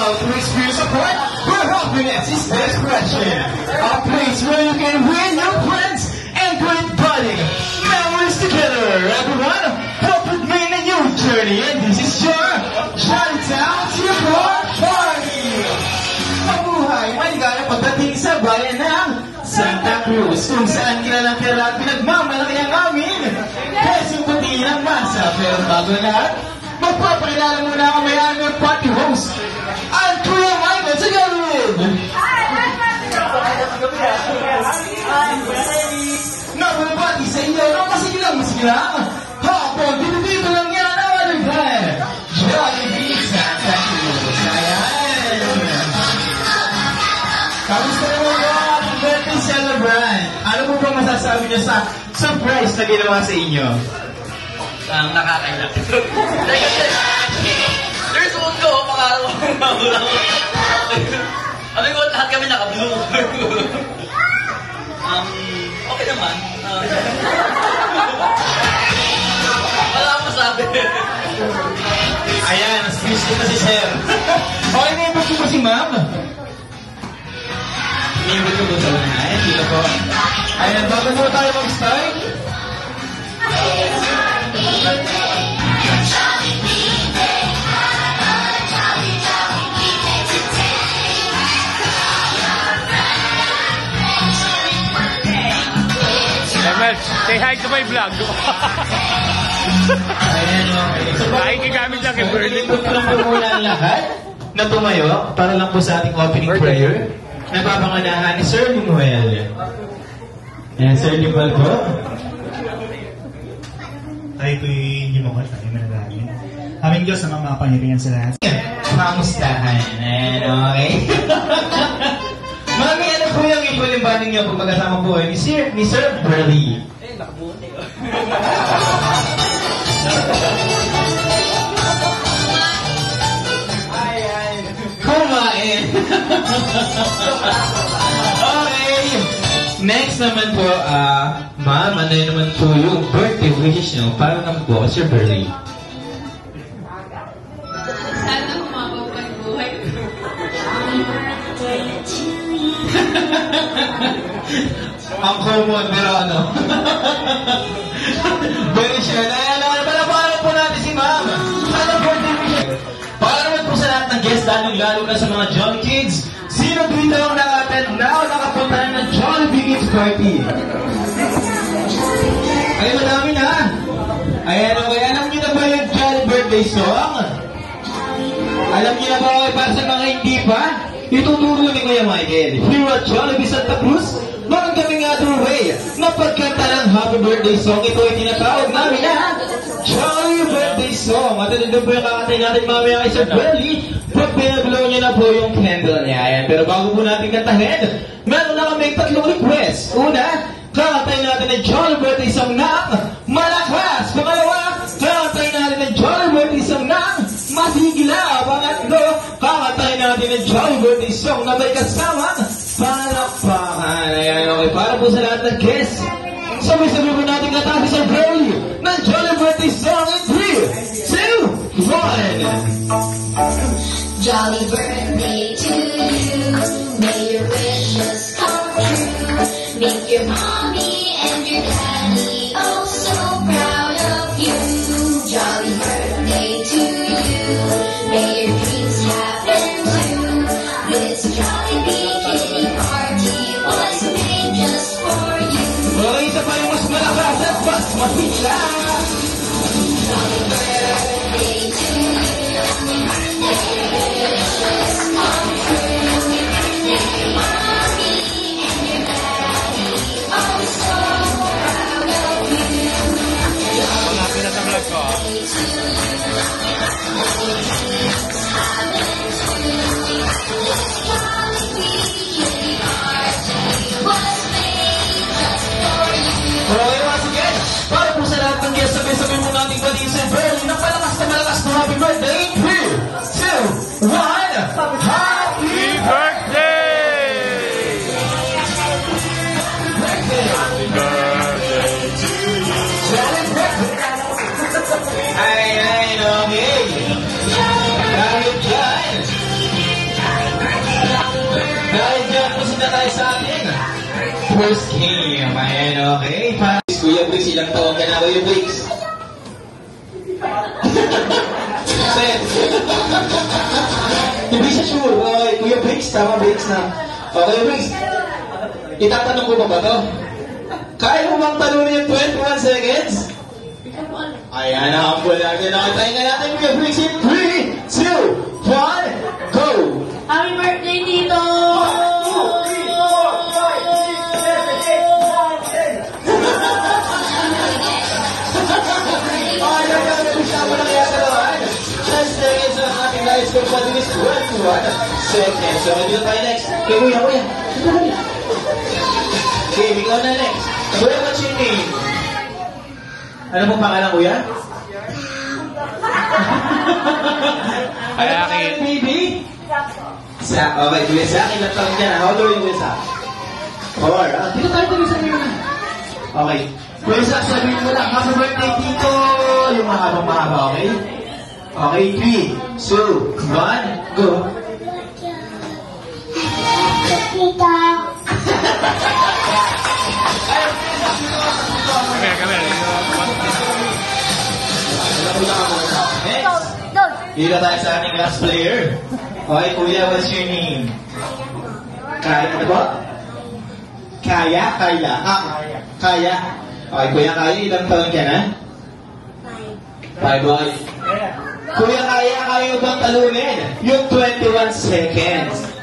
To experience support where happiness is the expression. A place where you can win your friends and great bonding memories together. Everyone, help with me in a new journey. And this is your Chinatown T4 Party. Mabuhay, maligaya pagdating sa bayan ng Santa Cruz, kung saan kilalang kilala at pinagmamalaki ang amin Quezon City ng masa. Pero bago na lahat, magpapakilala muna ako may aming party host, ang Kuya Michael sa gawin! Nababati sa inyo, masigilang hapon, dito lang yan ang alagay Jollibee Santa Cruz. Ayan! Kamusta naman po ang birthday celebrant? Ano po bang masasabi niyo sa surprise na ginawa sa inyo? Nakakailang. There's one ko, pangaraw Sabi ko, lahat kami naka-blue. Okay naman. Wala akong masabi. Ayan, excuse ko na si Sir. Okay, neighbor ko ba si Ma'am? Neighbor ko ba sa unahan? Dito po. Ayan, bago mo tayo mag-start? Say hi to my vlog. Ayan, okay. So, nakikigamit lang kay Berlin. Ito lang po muna ang lahat na tumayo para lang po sa ating opening prayer. Napapanganahan ni Sir Limuel. Ayan, Sir Limuel po. Tayo po'y hindi mo tayo manalangin. Aming Diyos na mamapangyarihan sa lahat. Kamustahan. Ayan, okay. Mami, ano po yung ipalimbanin niyo kung magkasama po ni Sir Burley? Nakabuti. Kumain! Okay. Next naman po, ma'am, ano naman po yung birthday wishes niyo para naman po kay Sir Burley? Sana humabang ang buhay ko. Ang common, pero ano? Very sure. Paano po natin si ma'am? Sana birthday wishes. Para naman po sa lahat ng guests, lalo na sa mga Jolly Kids, sino dito ang naka-attend na o nakapunta na ng Jollibee Kids Party? Ay, madami na. Ayan, okay. Alam niyo na ba yung Jolly birthday song? Alam niyo na ba para sa mga hindi pa? Ituturo ni Kuya Michael. Here at Jollibee Santa Cruz, meron kaming other way na pagkanta ng happy birthday song. Ito ay tinatawag namin na Jolly Birthday Song. At ito po yung kakatay natin mamaya kay Sir Burley pag pinaglow niya na po yung candle niya. Ayan. Pero bago po natin kantahin, meron na kaming tatlong request. Una, kakatay natin ang Jolly Birthday Song ng malakas. Pangalawa, kakatay natin ang Jolly Birthday Song ng masigla. Pangatlo, kakatay natin ang Jolly Birthday Song na may kasamang palakpakan. Ayan, okay. Para po sa lahat ng guests, sabi-sabi po natin katabi sa Burley ng Jolly Birthday Song in 3, 2, 1. Jolly birthday to you. May your wishes come true. Make your mommy and your daddy oh so proud of you. Jolly birthday to you. May your dreams happen too. This Jolly Kitty party was made just for you. Okay, isa pa yung mas malakas at mas mapila. Jolly birthday to you. Malapit na sa vlog ko. Okay, once again, para po sa lahat ng guests, sabay-sabay mo nating batiin sa Berlin ng malakas na happy birthday. 3, 2, 1. Happy Happy birthday! Ay, okay. Dahil dyan, pasita tayo sa atin. First game. Ayan, okay. Kuya Briggs, ilang taon ka na, Kuya Briggs? Set. Hindi siya sure. Okay, Kuya Briggs, tama Briggs na. Okay, Briggs. Itatanong ko ba to? Kaya mo bang talunin yung 21 seconds? Ayan, nakapul natin. Nakatayin nga natin, Kuya Briggs, in 3, 2, 1, go! Happy birthday, Tito! Guys, kung pwede is 21 seconds. So, dito tayo next. Okay, Kuya. Okay, ikaw na next. Kuya, what's your name? Ano pong pangalan, Kuya? Ano pangalan, baby? Okay, Kuya Zach, ilang taon ka na? How old are you, Kuya Zach? 4. Dito tayo sa iyo na. Okay. Kuya Zach, sabihin mo lang, happy birthday, Tito! Yung mahaba, okay? Okay, 3, 2, 1, go! Come here. Next, dito tayo sa ating last player. Okay, Kuya, what's your name? Kaya, ano ba? Kaya. Okay, Kuya, ilang taon ka na? 5, boy. Kuya, kaya mo bang talunin yung 21 seconds?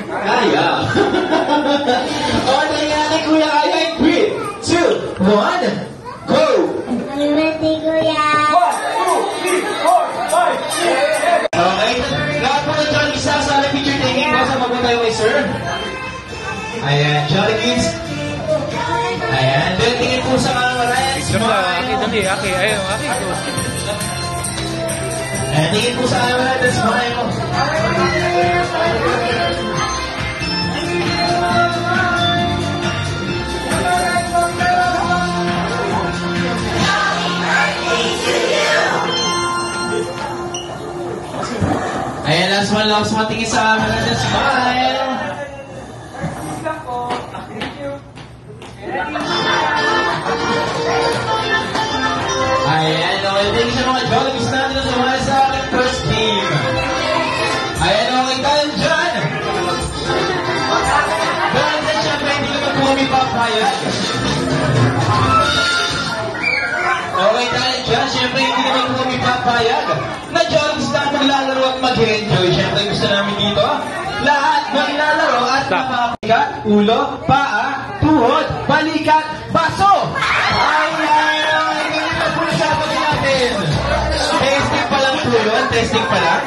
Kaya. Okay, natin, Kuya, kaya in 3, 2, 1, go! Happy birthday, Kuya! Okay, lahat po ng Jolly Kids sa ating picture taking. Basta magpunta tayo kay Sir. Ayan, Jolly Kids. Ayan, then tingin po sa mga Ryan. Dali, Aki. Ayun, Aki. Ayan, tingin po sa camera, then smile mo. Ayan, last one, tingin sa camera, then smile. Ayan, okay, thank you sa mga Jolly Kids natin na sumali sa aking first game. Ayan, okay tayo dyan. Pero siyempre, hindi naman po kami papayag. Okay tayo dyan, siyempre, hindi naman po kami papayag. Na Jolly Kids na maglalaro at mag-enjoy. Siyempre, gusto namin dito, lahat maglalaro at mapapagat, ulo, paa, tuhod, balikat, baso. Testing pa lang po yun? Testing pa lang?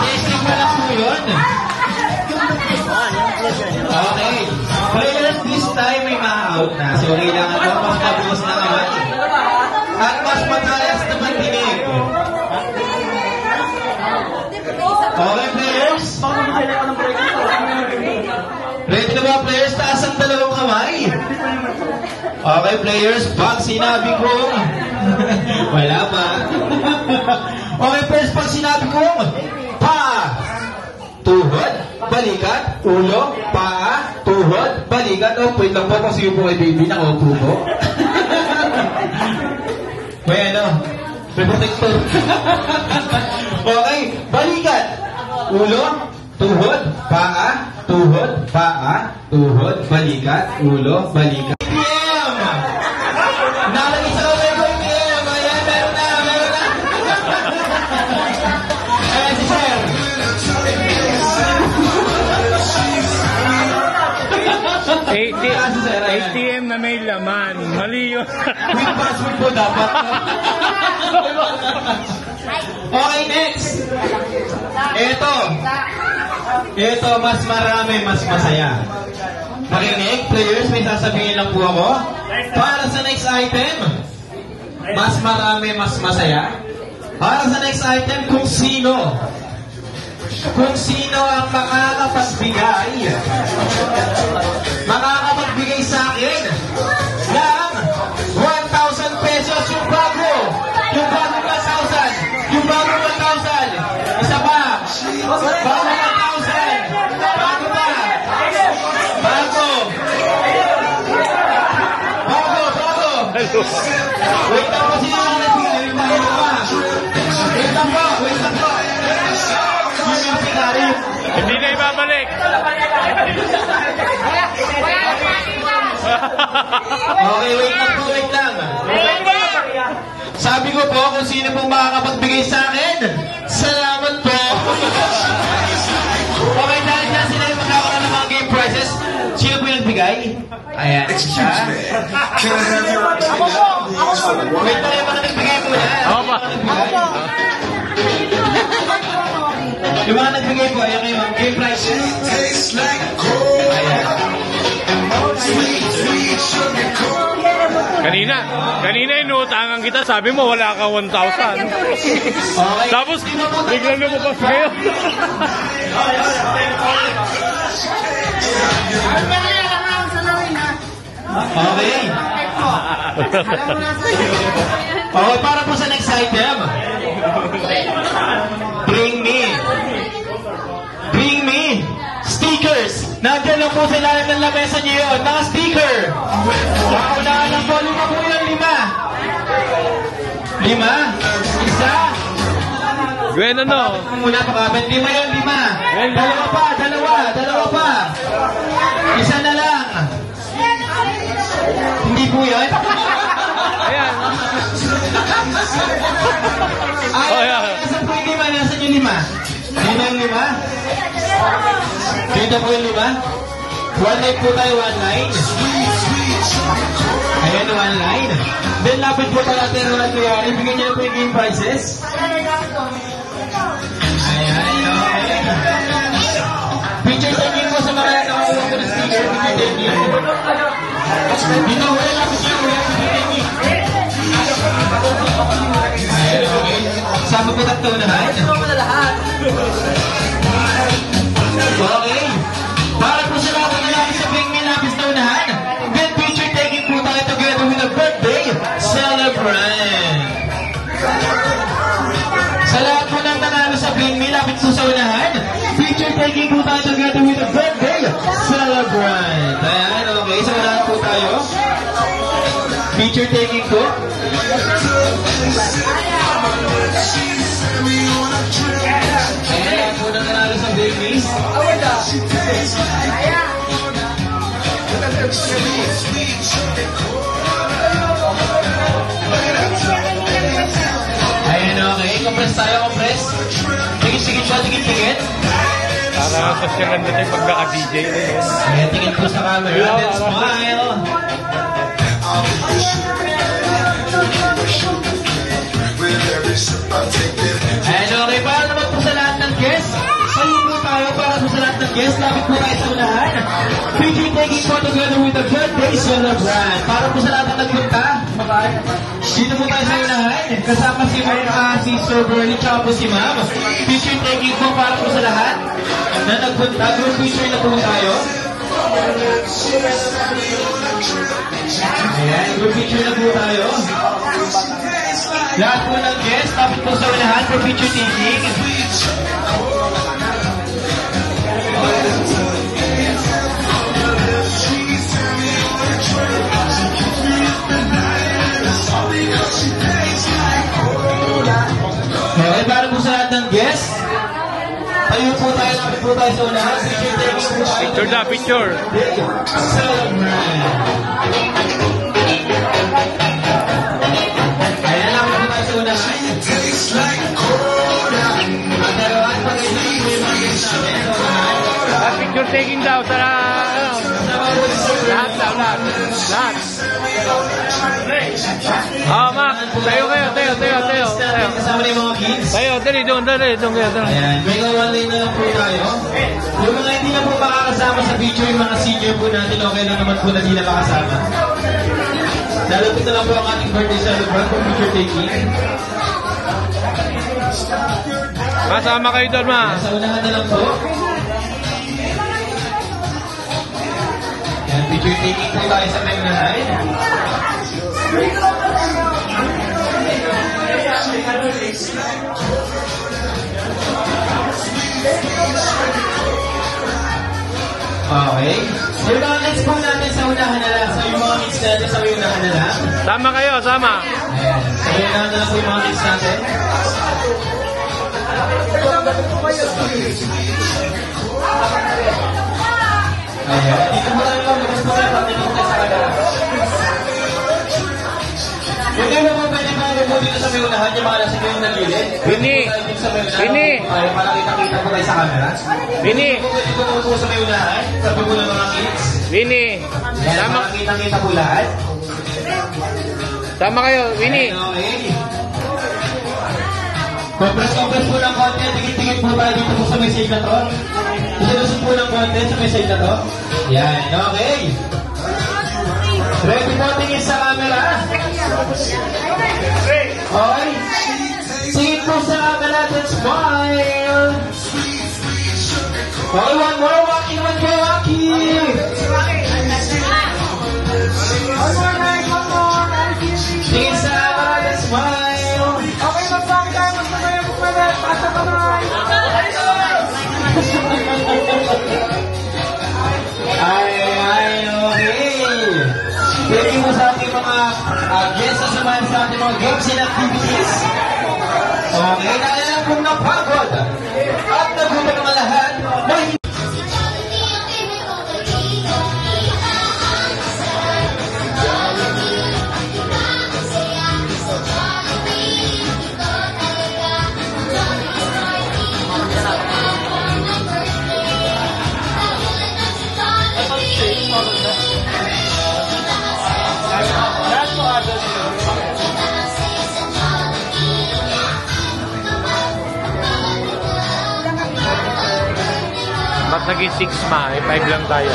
Testing pa lang po yun? Okay. Players this time may ma-out na. So, kailangan ko mas mabuhos na naman. At mas matalas naman tinig. Okay, players? Ready na ba, players? Taas ang Okay, players, pag sinabi ko... Wala pa. Okay, first, pag sinabi ko... Tuhod, balikat, ulo, paa, tuhod, balikat. Oh, wait lang po kasi yung po kay baby nakaupo po. May ano, may protector. Okay, balikat, ulo, tuhod, paa, tuhod, balikat, ulo, balikat. PM! Nalagay sa kamay ko yung PM. Ayan, meron na. Ayan si Sir. ATM na may laman. Mali yun. With password po dapat. Okay, next. Ito, mas marami, mas masaya. Nakinig, players, may sasabihin lang po ako. Para sa next item, mas marami, mas masaya. Para sa next item, kung sino ang makakapagbigay sa akin ng 1,000 pesos yung bago 1,000, isa pa, bago 1,000, bago. Wait lang po, sino ang nagbigay? Wait lang po. Hindi na ibabalik. Okay, wait lang. Sabi ko po kung sino pong makakapagbigay sa akin. Salamat po. Okay, dahil na sila yung magkakaroon ng mga game prizes. Sino po yung nagbigay? Ayan, siya. Wait lang, yung mga nagbigay muna. Ako pa. Yung mga nagbigay po, ayan kayo, game prizes. Ayan. Kanina inuutangan kita, sabi mo wala kang 1,000. Okay. Tapos, biglang lumabas kayo. Okay. Okay, para po sa next item. Bring me stickers. Nandiyan lang po sa ilalim ng lamesa niyo yun. Mga sticker. Kaunahan lang po. 5 po yun. 5. Isa. Gwen, ano? Muna pa kapit. 5 yun. 5. Dalawa pa. Isa na lang. Hindi po yun. Ayan. Nasaan po yung 5? Nasaan yung 5? Hindi na yung 5? Dito po yung 5? One line po tayo, one line. Ayan, one line. Then lapit po tayo natin Ronald Kuyari. Bigyan niyo po yung game prizes. Ayan, okay. Picture taking po sa mga nakakuha ko ng sticker. Picture taking. Dito, wala lapit niyo. Ayan, okay. Sama po tatlo na lahat. Okay. Para po sa lahat ng lapis sa Bing Me Lapis na unahan, then picture taking po tayo together with a birthday celebrant. Sa lahat po ng nanalo sa Bing Me Lapis sa unahan, picture taking po tayo together with a birthday celebrant. Ayan, okay. Sa unahan po tayo. Picture taking po. Ayan, po na nanalo sa Bing Me. Ayan, okay. Compress tayo, compress. Tingin po, tingin. Para sasyalan natin pag naka-DJ. Ayan, tingin po sa camera. Then smile. Ayan, okay. Para naman po sa lahat ng guests, sayin po tayo para po sa lahat ng guests. Lapit po tayo sa unahan. Picture taking po together with the birthday celebrant. Para po sa lahat ng nagpunta, dito po tayo sa unahan. Kasama si Sir Bernie tsaka po si Ma'am. Picture taking po para po sa lahat na nagpunta. Group picture na po tayo. Ayan, group picture na po tayo. Lahat po ng guests, tapos po sa unahan for picture taking. Okay, para po sa lahat ng guests, tayo po tayo, lapit po tayo sa unahan. Picture taking po tayo. Picture na, picture. Ayan, lapit po tayo sa unahan. At dalawan, pag-ibig po yung mga guests namin sa unahan. Picture taking daw sa lahat. Lahat. Mac. Tayo. Kasama na yung mga kids. Tayo, dali, doon kayo, dali. Ayan, may one-line na lang po tayo. Yung mga hindi na po makakasama sa picture, yung mga senior po natin, okay lang naman po na hindi na makasama. Lalapit na lang po ang ating birthday celebrant for picture taking. Masama kayo doon, Ma. Sa unahan na lang po. Ayan, picture taking po tayo sa may unahan. Okay. Yung mga next po natin sa unahan na lang. So yung mga kids natin sa unahan na lang. Sama kayo, sama. Ayan. Sa unahan na lang po yung mga kids natin. Ayan. Dito po tayo. Labas po tayo. Pagdating tayo sa kanila. Yung iba po pwede po dito sa may unahan. Yung mga nasa yung nagilid. Winnie. Winnie. Ay, para kita-kita po tayo sa camera. Winnie. Pwede po sa may unahan. Sabi po ng mga kids. Winnie. Ayan, Sama, para kita-kita po lahat. sama kayo, Winnie. Okay. Compress po ng konti. Tingin-tingin po tayo dito po sa may side na to. Isinusot po ng konti sa may side na to. Yan, okay. Ready po tingin sa camera. Okay. Singit po sa camera and smile. Okay, one more. Walking. Singit sa camera and smile. Okay, magpapit tayo. Pasa pa naman. Ay, okay. Thank you po sa ating mga guests na samahan sa ating mga games and activities. Okay, dahil lang pong napagod at nagutom ang lahat. Ba't naging 6, Ma? 5 lang tayo.